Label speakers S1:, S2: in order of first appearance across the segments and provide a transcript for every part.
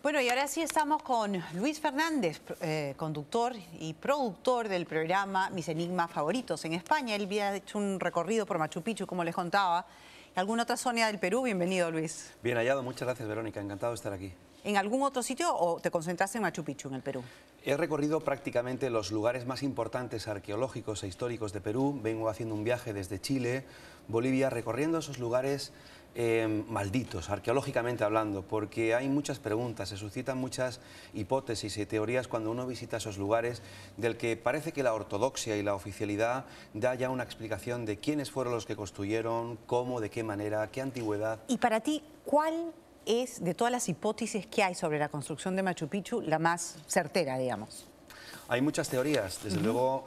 S1: Bueno, y ahora sí estamos con Luis Fernández, conductor y productor del programa Mis Enigmas Favoritos en España. Él había hecho un recorrido por Machu Picchu, como les contaba, y alguna otra zona del Perú. Bienvenido, Luis.
S2: Bien hallado, muchas gracias, Verónica. Encantado de estar aquí.
S1: ¿En algún otro sitio o te concentraste en Machu Picchu, en el Perú?
S2: He recorrido prácticamente los lugares más importantes arqueológicos e históricos de Perú. Vengo haciendo un viaje desde Chile, Bolivia, recorriendo esos lugares malditos, arqueológicamente hablando, porque hay muchas preguntas, se suscitan muchas hipótesis y teorías cuando uno visita esos lugares, del que parece que la ortodoxia y la oficialidad da ya una explicación de quiénes fueron los que construyeron, cómo, de qué manera, qué antigüedad.
S1: Y para ti, ¿cuál es, de todas las hipótesis que hay sobre la construcción de Machu Picchu, la más certera, digamos?
S2: Hay muchas teorías, desde luego,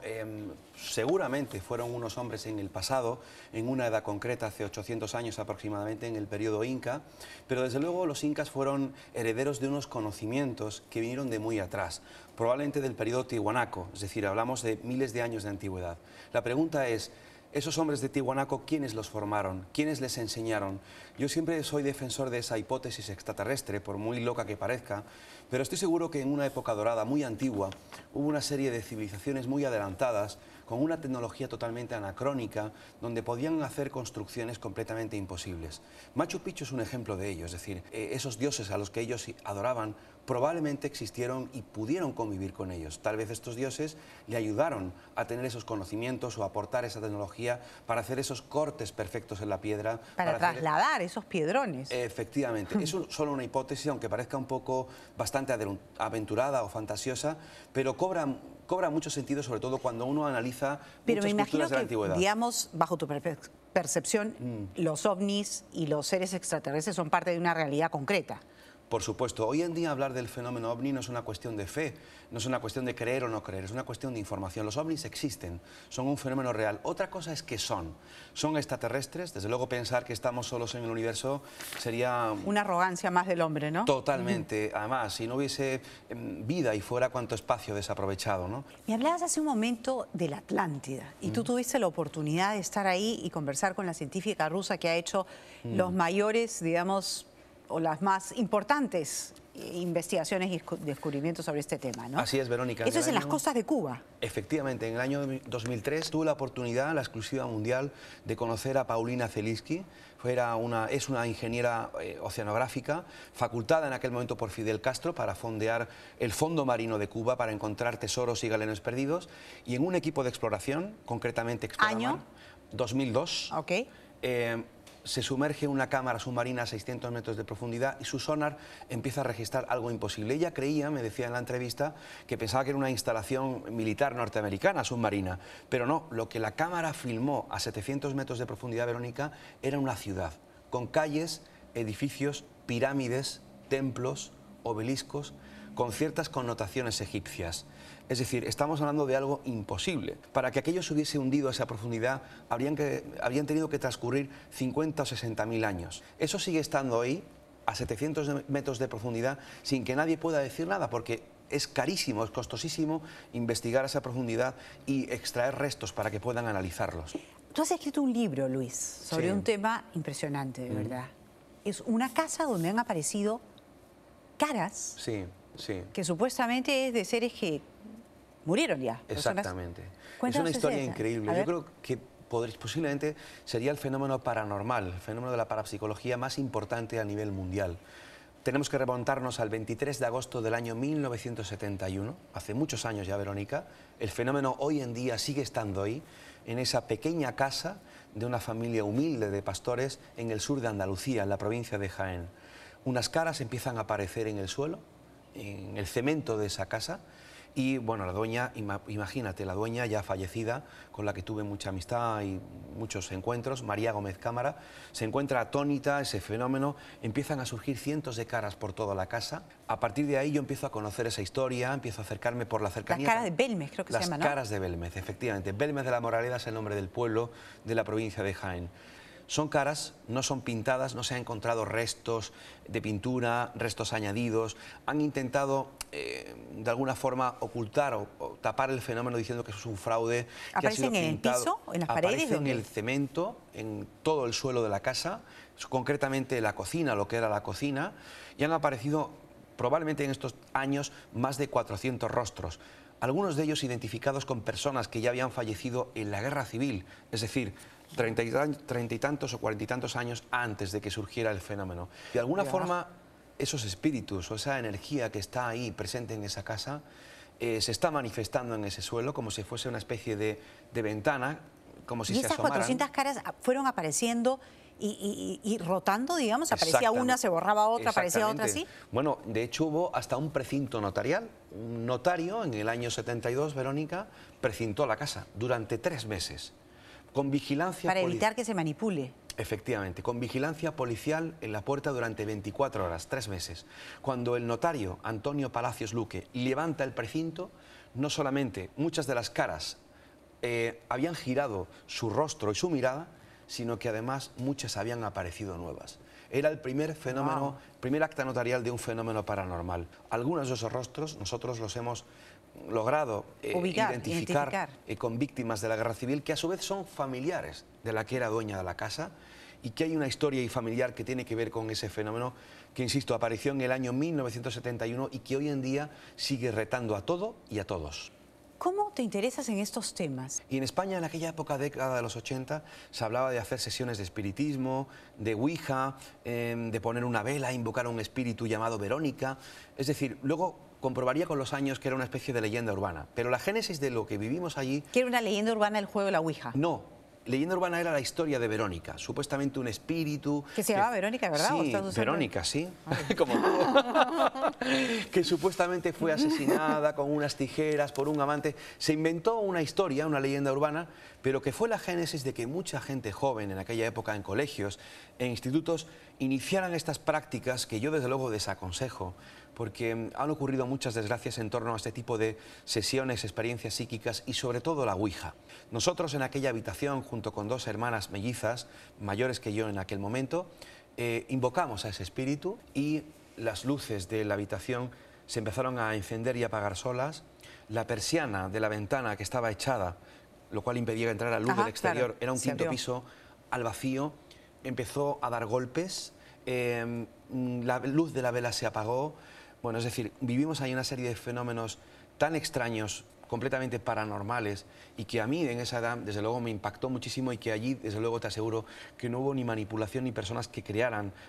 S2: seguramente fueron unos hombres en el pasado, en una edad concreta, hace 800 años aproximadamente, en el periodo inca, pero desde luego los incas fueron herederos de unos conocimientos que vinieron de muy atrás, probablemente del periodo tihuanaco, es decir, hablamos de miles de años de antigüedad. La pregunta es, esos hombres de Tiwanaku, ¿quiénes los formaron? ¿Quiénes les enseñaron? Yo siempre soy defensor de esa hipótesis extraterrestre, por muy loca que parezca, pero estoy seguro que en una época dorada muy antigua hubo una serie de civilizaciones muy adelantadas, con una tecnología totalmente anacrónica, donde podían hacer construcciones completamente imposibles. Machu Picchu es un ejemplo de ello, es decir, esos dioses a los que ellos adoraban probablemente existieron y pudieron convivir con ellos. Tal vez estos dioses le ayudaron a tener esos conocimientos o aportar esa tecnología para hacer esos cortes perfectos en la piedra.
S1: Para trasladar esos piedrones.
S2: Efectivamente. Es solo una hipótesis, aunque parezca un poco bastante aventurada o fantasiosa, pero cobra mucho sentido, sobre todo cuando uno analiza muchas culturas de la antigüedad.
S1: Digamos, bajo tu percepción, los ovnis y los seres extraterrestres son parte de una realidad concreta.
S2: Por supuesto, hoy en día hablar del fenómeno ovni no es una cuestión de fe, no es una cuestión de creer o no creer, es una cuestión de información. Los ovnis existen, son un fenómeno real. Otra cosa es que son extraterrestres. Desde luego pensar que estamos solos en el universo sería
S1: una arrogancia más del hombre, ¿no?
S2: Totalmente. Además, si no hubiese vida y fuera cuánto espacio desaprovechado, ¿no?
S1: Me hablabas hace un momento de la Atlántida y tú tuviste la oportunidad de estar ahí y conversar con la científica rusa que ha hecho los mayores, digamos, o las más importantes investigaciones y descubrimientos sobre este tema, ¿no?
S2: Así es, Verónica.
S1: Eso es en las costas de Cuba.
S2: Efectivamente, en el año 2003 tuve la oportunidad, la exclusiva mundial, de conocer a Paulina Zelinsky. Es una ingeniera oceanográfica, facultada en aquel momento por Fidel Castro para fondear el fondo marino de Cuba para encontrar tesoros y galeones perdidos. Y en un equipo de exploración, concretamente Exploramar,
S1: ¿Año?
S2: 2002.
S1: Ok.
S2: Se sumerge una cámara submarina a 600 metros de profundidad y su sonar empieza a registrar algo imposible. Ella creía, me decía en la entrevista, que pensaba que era una instalación militar norteamericana submarina, pero no, lo que la cámara filmó a 700 metros de profundidad, Verónica, era una ciudad, con calles, edificios, pirámides, templos, obeliscos, con ciertas connotaciones egipcias. Es decir, estamos hablando de algo imposible. Para que aquello se hubiese hundido a esa profundidad, habrían tenido que transcurrir 50 o 60.000 años. Eso sigue estando ahí, a 700 metros de profundidad, sin que nadie pueda decir nada, porque es carísimo, es costosísimo investigar a esa profundidad y extraer restos para que puedan analizarlos.
S1: Tú has escrito un libro, Luis, sobre un tema impresionante, de verdad. Es una casa donde han aparecido caras.
S2: Sí, sí.
S1: Que supuestamente es de seres que murieron ya.
S2: Exactamente. Es
S1: Cuéntanos
S2: una historia increíble. Yo creo que posiblemente sería el fenómeno paranormal, el fenómeno de la parapsicología más importante a nivel mundial. Tenemos que remontarnos al 23 de agosto del año 1971, hace muchos años ya, Verónica. El fenómeno hoy en día sigue estando ahí, en esa pequeña casa de una familia humilde de pastores en el sur de Andalucía, en la provincia de Jaén. Unas caras empiezan a aparecer en el suelo, en el cemento de esa casa. Y bueno, la dueña, imagínate, la dueña ya fallecida, con la que tuve mucha amistad y muchos encuentros, María Gómez Cámara, se encuentra atónita, ese fenómeno, empiezan a surgir cientos de caras por toda la casa. A partir de ahí yo empiezo a conocer esa historia, empiezo a acercarme por la cercanía.
S1: Las caras de Belmez, creo que se llama, ¿no?
S2: Las caras de Belmez, efectivamente. Belmez de la Moraleda es el nombre del pueblo de la provincia de Jaén. Son caras, no son pintadas, no se han encontrado restos de pintura, restos añadidos. Han intentado, de alguna forma, ocultar o tapar el fenómeno diciendo que eso es un fraude.
S1: ¿Aparecen en el piso, en las paredes?
S2: Aparecen en el cemento, en todo el suelo de la casa, concretamente la cocina, lo que era la cocina, y han aparecido probablemente en estos años más de 400 rostros, algunos de ellos identificados con personas que ya habían fallecido en la guerra civil, es decir, 30 y tantos o 40 y tantos años antes de que surgiera el fenómeno. De alguna forma, esos espíritus o esa energía que está ahí presente en esa casa se está manifestando en ese suelo como si fuese una especie de ventana, como si
S1: y
S2: se
S1: esas
S2: asomaran.
S1: 400 caras fueron apareciendo y rotando, digamos, aparecía una, se borraba otra, aparecía otra, ¿sí?
S2: Bueno, de hecho hubo hasta un precinto notarial. Un notario en el año 72, Verónica, precintó la casa durante 3 meses, con vigilancia...
S1: Para evitar que se manipule.
S2: Efectivamente, con vigilancia policial en la puerta durante 24 horas, 3 meses. Cuando el notario Antonio Palacios Luque levanta el precinto, no solamente muchas de las caras habían girado su rostro y su mirada, sino que además muchas habían aparecido nuevas. Era el primer fenómeno, primer acta notarial de un fenómeno paranormal. Algunos de esos rostros nosotros los hemos logrado identificar con víctimas de la guerra civil, que a su vez son familiares de la que era dueña de la casa, y que hay una historia y familiar que tiene que ver con ese fenómeno que, insisto, apareció en el año 1971 y que hoy en día sigue retando a todo y a todos.
S1: ¿Cómo te interesas en estos temas?
S2: Y en España, en aquella época, década de los 80, se hablaba de hacer sesiones de espiritismo, de Ouija, de poner una vela, invocar a un espíritu llamado Verónica. Es decir, luego comprobaría con los años que era una especie de leyenda urbana. Pero la génesis de lo que vivimos allí...
S1: ¿Que era una leyenda urbana el juego de la Ouija?
S2: No. Leyenda urbana era la historia de Verónica, supuestamente un espíritu...
S1: Que se llamaba Verónica, ¿verdad?
S2: Sí, Verónica, sí, como tú. Que supuestamente fue asesinada con unas tijeras por un amante. Se inventó una historia, una leyenda urbana, pero que fue la génesis de que mucha gente joven en aquella época en colegios, en institutos, iniciaran estas prácticas que yo desde luego desaconsejo, porque han ocurrido muchas desgracias en torno a este tipo de sesiones, experiencias psíquicas y sobre todo la Ouija. Nosotros en aquella habitación, junto con 2 hermanas mellizas, mayores que yo en aquel momento, invocamos a ese espíritu y las luces de la habitación se empezaron a encender y apagar solas. La persiana de la ventana que estaba echada, lo cual impedía entrar a luz del exterior, era un 5.º piso, al vacío, empezó a dar golpes, la luz de la vela se apagó. Bueno, es decir, vivimos ahí una serie de fenómenos tan extraños, completamente paranormales, y que a mí en esa edad, desde luego, me impactó muchísimo, y que allí, desde luego, te aseguro que no hubo ni manipulación ni personas que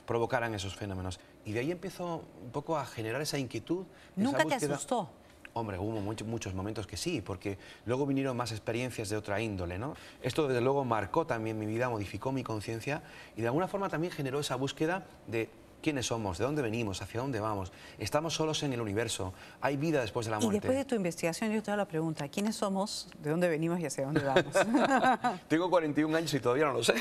S2: provocaran esos fenómenos. Y de ahí empezó un poco a generar esa inquietud.
S1: ¿Nunca te asustó?
S2: Hombre, hubo muchos momentos que sí, porque luego vinieron más experiencias de otra índole, ¿no? Esto, desde luego, marcó también mi vida, modificó mi conciencia y de alguna forma también generó esa búsqueda de quiénes somos, de dónde venimos, hacia dónde vamos. Estamos solos en el universo, hay vida después de la muerte.
S1: Y después de tu investigación yo te hago la pregunta, ¿quiénes somos, de dónde venimos y hacia dónde vamos?
S2: Tengo 41 años y todavía no lo sé.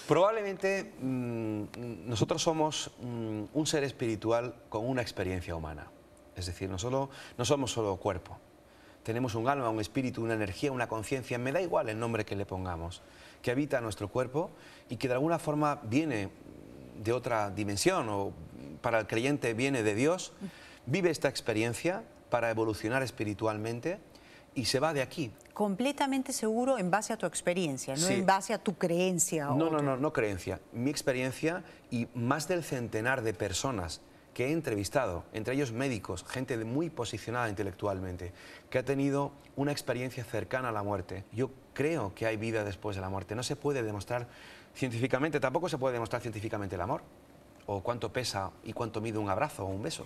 S2: Probablemente nosotros somos un ser espiritual con una experiencia humana. Es decir, no somos solo cuerpo. Tenemos un alma, un espíritu, una energía, una conciencia, me da igual el nombre que le pongamos, que habita nuestro cuerpo y que de alguna forma viene de otra dimensión, o para el creyente viene de Dios, vive esta experiencia para evolucionar espiritualmente y se va de aquí.
S1: Completamente seguro en base a tu experiencia, no
S2: sí.
S1: En base a tu creencia.
S2: No creencia, mi experiencia y más del centenar de personas que he entrevistado, entre ellos médicos, gente muy posicionada intelectualmente, que ha tenido una experiencia cercana a la muerte. Yo creo que hay vida después de la muerte. No se puede demostrar científicamente, tampoco se puede demostrar científicamente el amor, o cuánto pesa y cuánto mide un abrazo o un beso.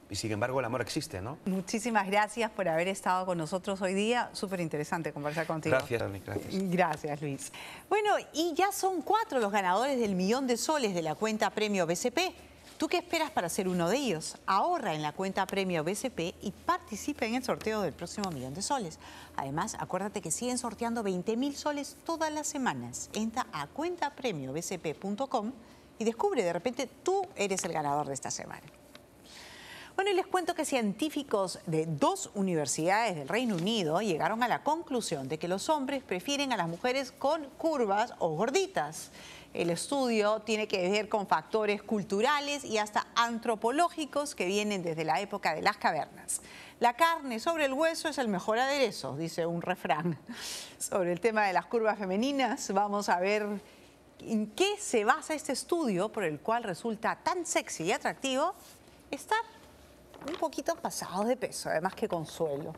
S2: Y sin embargo el amor existe, ¿no?
S1: Muchísimas gracias por haber estado con nosotros hoy día. Súper interesante conversar contigo.
S2: Gracias, Dani, gracias.
S1: Gracias, Luis. Bueno, y ya son 4 los ganadores del $1.000.000 de la cuenta Premio BCP. ¿Tú qué esperas para ser uno de ellos? Ahorra en la cuenta Premio BCP y participa en el sorteo del próximo $1.000.000. Además, acuérdate que siguen sorteando 20.000 soles todas las semanas. Entra a cuentapremiobcp.com y descubre, de repente, tú eres el ganador de esta semana. Bueno, y les cuento que científicos de 2 universidades del Reino Unido llegaron a la conclusión de que los hombres prefieren a las mujeres con curvas o gorditas. El estudio tiene que ver con factores culturales y hasta antropológicos que vienen desde la época de las cavernas. La carne sobre el hueso es el mejor aderezo, dice un refrán. Sobre el tema de las curvas femeninas, vamos a ver en qué se basa este estudio por el cual resulta tan sexy y atractivo estar un poquito pasados de peso, además que consuelo.